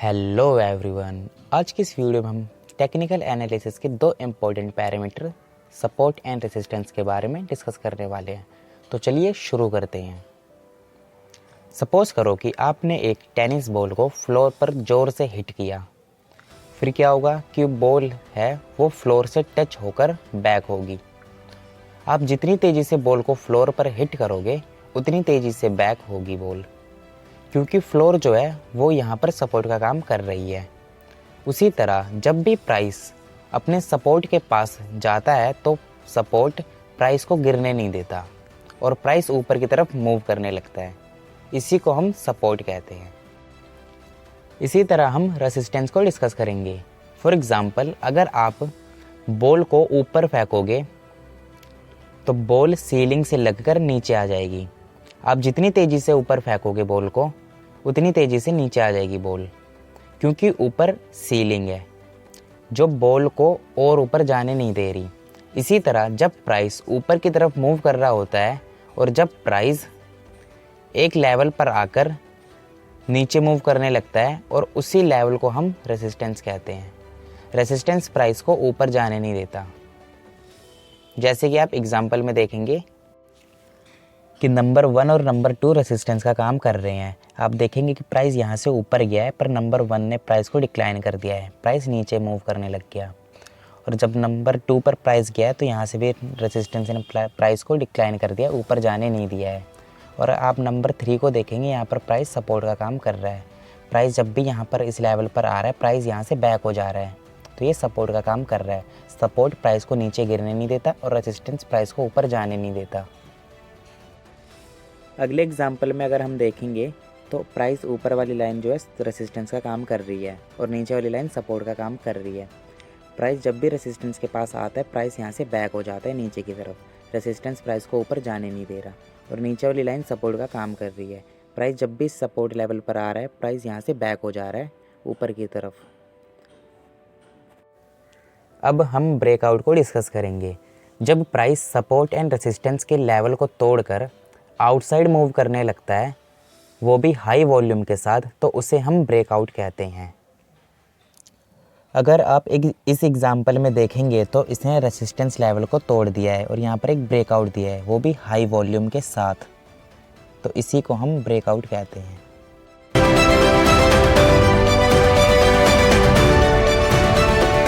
Hello everyone, आज की इस वीडियो में हम टेक्निकल एनालिसिस के दो important parameter support and resistance के बारे में डिस्कस करने वाले हैं। तो चलिए शुरू करते हैं। सपोज करो कि आपने एक टेनिस बॉल को फ्लोर पर ज़ोर से हिट किया, फिर क्या होगा कि बॉल है वो फ्लोर से टच होकर बैक होगी। आप जितनी तेज़ी से बॉल को फ्लोर पर हिट करोगे उतनी तेज़ी से बैक होगी बॉल, क्योंकि फ्लोर जो है वो यहाँ पर सपोर्ट का काम कर रही है। उसी तरह जब भी प्राइस अपने सपोर्ट के पास जाता है तो सपोर्ट प्राइस को गिरने नहीं देता और प्राइस ऊपर की तरफ मूव करने लगता है। इसी को हम सपोर्ट कहते हैं। इसी तरह हम रेसिस्टेंस को डिस्कस करेंगे। फॉर एग्ज़ाम्पल, अगर आप बॉल को ऊपर फेंकोगे तो बॉल सीलिंग से लगकर नीचे आ जाएगी। आप जितनी तेज़ी से ऊपर फेंकोगे बॉल को उतनी तेज़ी से नीचे आ जाएगी बॉल, क्योंकि ऊपर सीलिंग है जो बॉल को और ऊपर जाने नहीं दे रही। इसी तरह जब प्राइस ऊपर की तरफ मूव कर रहा होता है और जब प्राइस एक लेवल पर आकर नीचे मूव करने लगता है और उसी लेवल को हम रेसिस्टेंस कहते हैं। रेसिस्टेंस प्राइस को ऊपर जाने नहीं देता। जैसे कि आप एग्जाम्पल में देखेंगे कि नंबर 1 और नंबर 2 रेसिस्टेंस का काम कर रहे हैं। आप देखेंगे कि प्राइस यहाँ से ऊपर गया है पर नंबर 1 ने प्राइस को डिक्लाइन कर दिया है, प्राइस नीचे मूव करने लग गया। और जब नंबर 2 पर प्राइस गया है तो यहाँ से भी रेसिस्टेंस ने प्राइस को डिक्लाइन कर दिया, ऊपर जाने नहीं दिया है। और आप नंबर 3 को देखेंगे, यहाँ पर प्राइस सपोर्ट का काम कर रहा है। प्राइस जब भी यहाँ पर इस लेवल पर आ रहा है प्राइस यहाँ से बैक हो जा रहा है, तो ये सपोर्ट का काम कर रहा है। सपोर्ट प्राइस को नीचे गिरने नहीं देता और रेसिस्टेंस प्राइस को ऊपर जाने नहीं देता। अगले एग्जाम्पल में अगर हम देखेंगे तो प्राइस ऊपर वाली लाइन जो है रेसिस्टेंस का काम कर रही है और नीचे वाली लाइन सपोर्ट का काम कर रही है। प्राइस जब भी रेसिस्टेंस के पास आता है प्राइस यहाँ से बैक हो जाता है नीचे की तरफ। रेसिस्टेंस प्राइस को ऊपर जाने नहीं दे रहा और नीचे वाली लाइन सपोर्ट का काम कर रही है। प्राइस जब भी सपोर्ट लेवल पर आ रहा है प्राइस यहाँ से बैक हो जा रहा है ऊपर की तरफ। अब हम ब्रेकआउट को डिस्कस करेंगे। जब प्राइस सपोर्ट एंड रेसिस्टेंस के लेवल को तोड़कर आउटसाइड मूव करने लगता है, वो भी हाई वॉल्यूम के साथ, तो उसे हम ब्रेकआउट कहते हैं। अगर आप इस एग्जाम्पल में देखेंगे तो इसने रेसिस्टेंस लेवल को तोड़ दिया है और यहाँ पर एक ब्रेकआउट दिया है, वो भी हाई वॉल्यूम के साथ, तो इसी को हम ब्रेकआउट कहते हैं।